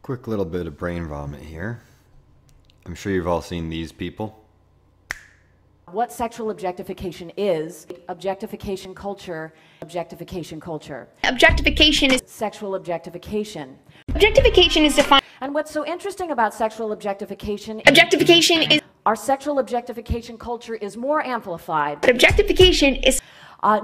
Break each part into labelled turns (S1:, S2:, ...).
S1: Quick little bit of brain vomit here. I'm sure you've all seen these people.
S2: What sexual objectification is, objectification culture, objectification culture.
S3: Objectification is
S2: Sexual objectification.
S3: Objectification is defined.
S2: And what's so interesting about sexual objectification
S3: Objectification is
S2: our sexual objectification culture is more amplified.
S3: but objectification is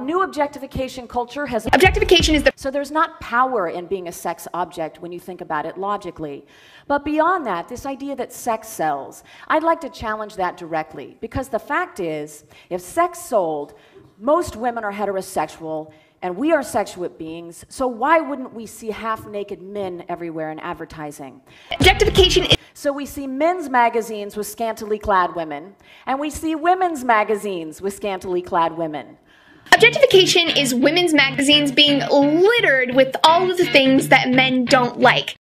S2: New objectification culture has
S3: objectification is the
S2: so there's not power in being a sex object when you think about it logically. But beyond that, this idea that sex sells, I'd like to challenge that directly, because the fact is, if sex sold, most women are heterosexual and we are sexual beings, so why wouldn't we see half-naked men everywhere in advertising?
S3: objectification is
S2: So we see men's magazines with scantily clad women, and we see women's magazines with scantily clad women.
S3: objectification is women's magazines being littered with all of the things that men don't like.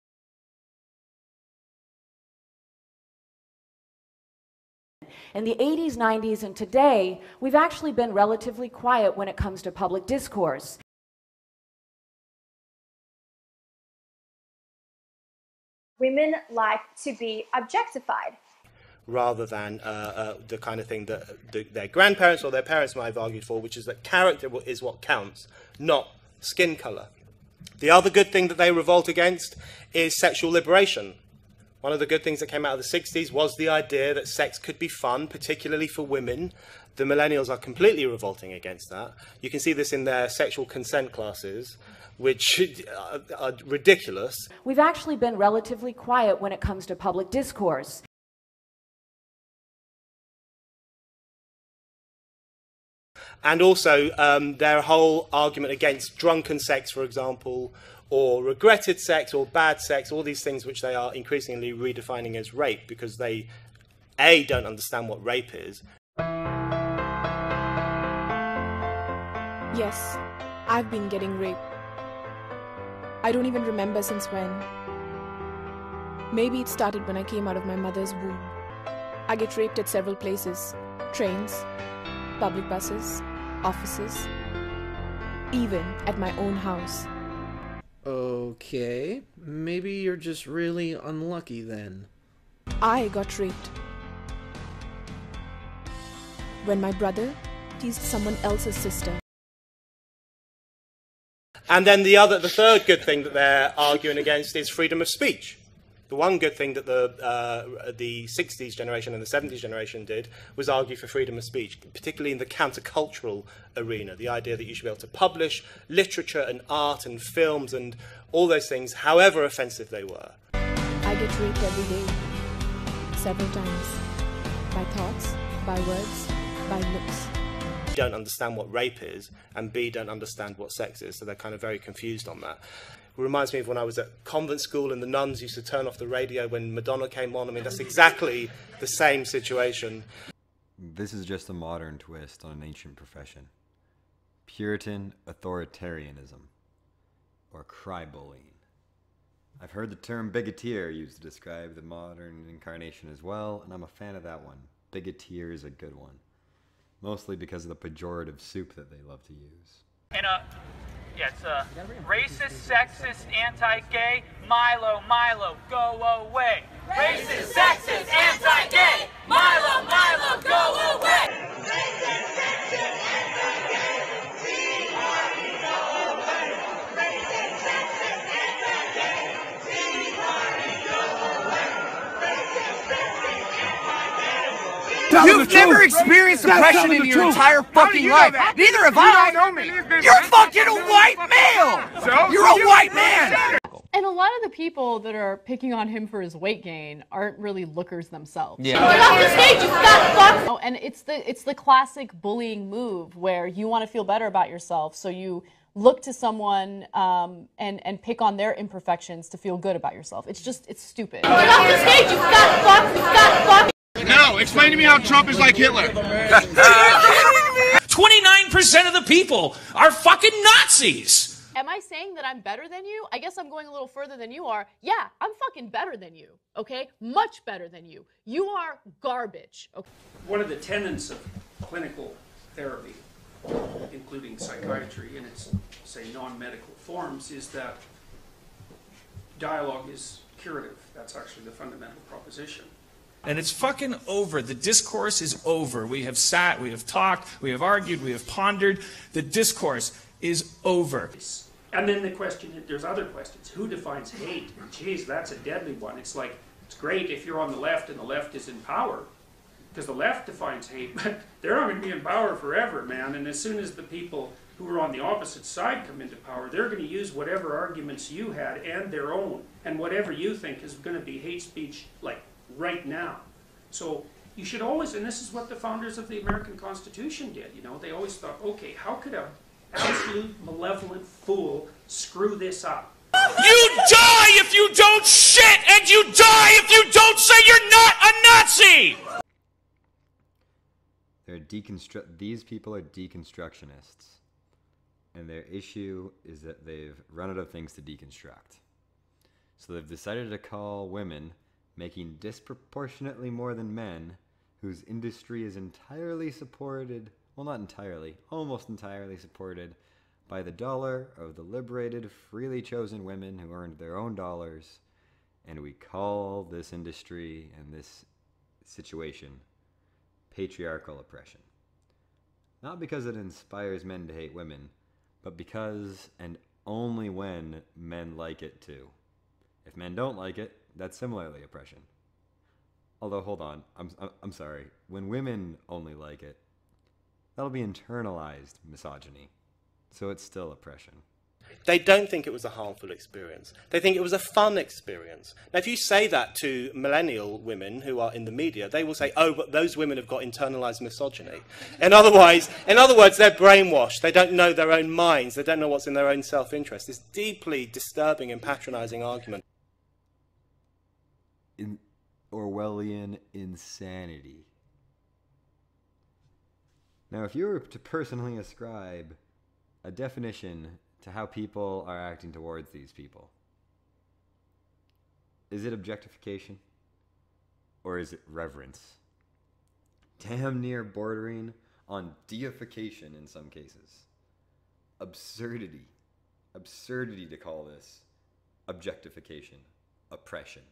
S2: In the 80s, 90s, and today, we've actually been relatively quiet when it comes to public discourse.
S4: Women like to be objectified.
S5: Rather than the kind of thing that their grandparents or their parents might have argued for, which is that character is what counts, not skin colour. The other good thing that they revolt against is sexual liberation. One of the good things that came out of the 60s was the idea that sex could be fun, particularly for women. The millennials are completely revolting against that. You can see this in their sexual consent classes, which are ridiculous.
S2: We've actually been relatively quiet when it comes to public discourse.
S5: And also their whole argument against drunken sex, for example, or regretted sex or bad sex, all these things which they are increasingly redefining as rape because they, A, don't understand what rape is.
S6: Yes, I've been getting raped. I don't even remember since when. Maybe it started when I came out of my mother's womb. I get raped at several places. Trains, public buses, offices, even at my own house.
S7: Okay, maybe you're just really unlucky then.
S6: I got raped when my brother teased someone else's sister.
S5: And then the third good thing that they're arguing against is freedom of speech. The one good thing that the 60s generation and the 70s generation did was argue for freedom of speech, particularly in the countercultural arena, the idea that you should be able to publish literature and art and films and all those things, however offensive they were.
S6: I get raped every day, several times, by thoughts, by words, by looks.
S5: Don't understand what rape is, and B, don't understand what sex is, so they're kind of very confused on that. It reminds me of when I was at convent school and the nuns used to turn off the radio when Madonna came on. I mean, that's exactly the same situation.
S1: This is just a modern twist on an ancient profession. Puritan authoritarianism, or cry-bullying. I've heard the term bigoteer used to describe the modern incarnation as well, and I'm a fan of that one. Bigoteer is a good one. Mostly because of the pejorative soup that they love to use.
S8: And yeah, it's racist, sexist, anti-gay, Milo, Milo, go away. Racist, sexist, anti-gay, Milo, Milo, go away. Racist, sexist, anti-gay, Tea Party, go away. Racist, sexist, anti-gay, Tea Party, go away. Racist, sexist, anti-gay.
S9: You've never experienced oppression in your entire fucking life. Neither have I. You don't know me. You're fucking a white male. So? You're a white man.
S10: And a lot of the people that are picking on him for his weight gain aren't really lookers themselves.
S9: Yeah.
S10: Get off the stage, you fat fuck! Oh, and it's the classic bullying move where you want to feel better about yourself, so you look to someone and pick on their imperfections to feel good about yourself. It's stupid. Get off the stage, you fat fuck! You fat fuck!
S9: No, explain to me how Trump is like Hitler.
S11: 29% of the people are fucking Nazis.
S10: Am I saying that I'm better than you? I guess I'm going a little further than you are. Yeah, I'm fucking better than you, okay? Much better than you. You are garbage. Okay?
S12: One of the tenets of clinical therapy, including psychiatry in its, say, non-medical forms, is that dialogue is curative. That's actually the fundamental proposition.
S11: And it's fucking over. The discourse is over. We have sat, we have talked, we have argued, we have pondered. The discourse is over.
S12: And then the question, there's other questions. Who defines hate? Geez, that's a deadly one. It's like, it's great if you're on the left and the left is in power, because the left defines hate, but they're not going to be in power forever, man. And as soon as the people who are on the opposite side come into power, they're going to use whatever arguments you had and their own, and whatever you think is going to be hate speech, like, right now. So you should always, and this is what the founders of the American Constitution did, you know, they always thought, okay, how could an absolute malevolent fool screw this up?
S11: You die if you don't shit, and you die if you don't say you're not a Nazi!
S1: These people are deconstructionists, and their issue is that they've run out of things to deconstruct. So they've decided to call women making disproportionately more than men, whose industry is entirely supported, well, not entirely, almost entirely supported by the dollar of the liberated, freely chosen women who earned their own dollars, and we call this industry and this situation patriarchal oppression. Not because it inspires men to hate women, but because and only when men like it too. If men don't like it, that's similarly oppression. Although, hold on, I'm sorry. When women only like it, that'll be internalized misogyny. So it's still oppression.
S5: They don't think it was a harmful experience. They think it was a fun experience. Now, if you say that to millennial women who are in the media, they will say, oh, but those women have got internalized misogyny. In other words, they're brainwashed. They don't know their own minds. They don't know what's in their own self-interest. This deeply disturbing and patronizing argument.
S1: Orwellian insanity. Now, if you were to personally ascribe a definition to how people are acting towards these people, is it objectification? Or is it reverence? Damn near bordering on deification in some cases. Absurdity. Absurdity to call this objectification, oppression.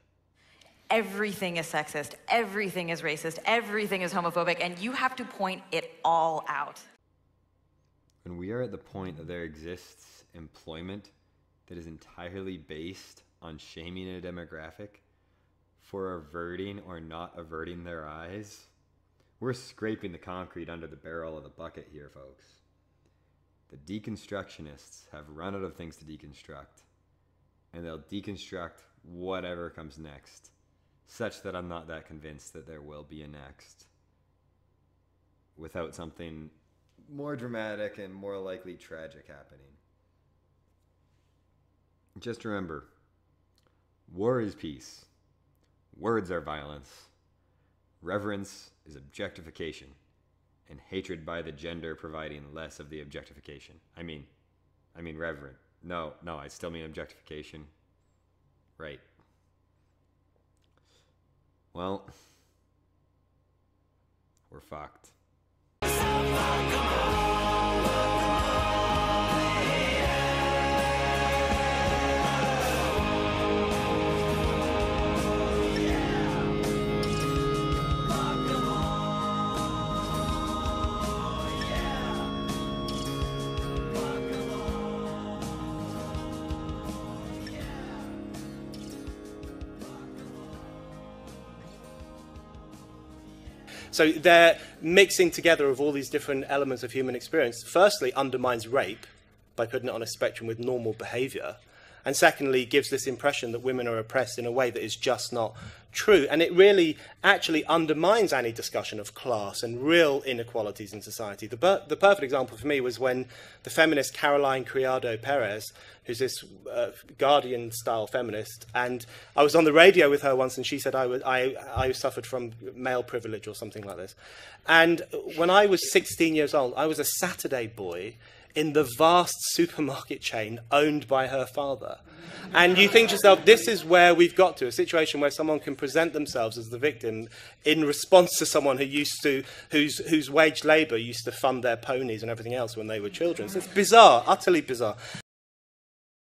S13: Everything is sexist, everything is racist, everything is homophobic, and you have to point it all out.
S1: When we are at the point that there exists employment that is entirely based on shaming a demographic for averting or not averting their eyes, we're scraping the concrete under the barrel of the bucket here, folks. The deconstructionists have run out of things to deconstruct, and they'll deconstruct whatever comes next, such that I'm not that convinced that there will be a next without something more dramatic and more likely tragic happening. Just remember, war is peace. Words are violence. Reverence is objectification, and hatred by the gender providing less of the objectification. I mean reverent. No, I still mean objectification. Right. Well, we're fucked.
S5: So their mixing together of all these different elements of human experience, firstly, undermines rape by putting it on a spectrum with normal behavior, and secondly, gives this impression that women are oppressed in a way that is just not true. And it really actually undermines any discussion of class and real inequalities in society. The perfect example for me was when the feminist Caroline Criado Perez, who's this Guardian-style feminist, and I was on the radio with her once, and she said I suffered from male privilege or something like this. And when I was 16 years old, I was a Saturday boy in the vast supermarket chain owned by her father. And you think to yourself, this is where we've got to, a situation where someone can present themselves as the victim in response to someone whose wage labour used to fund their ponies and everything else when they were children. So it's bizarre, utterly bizarre.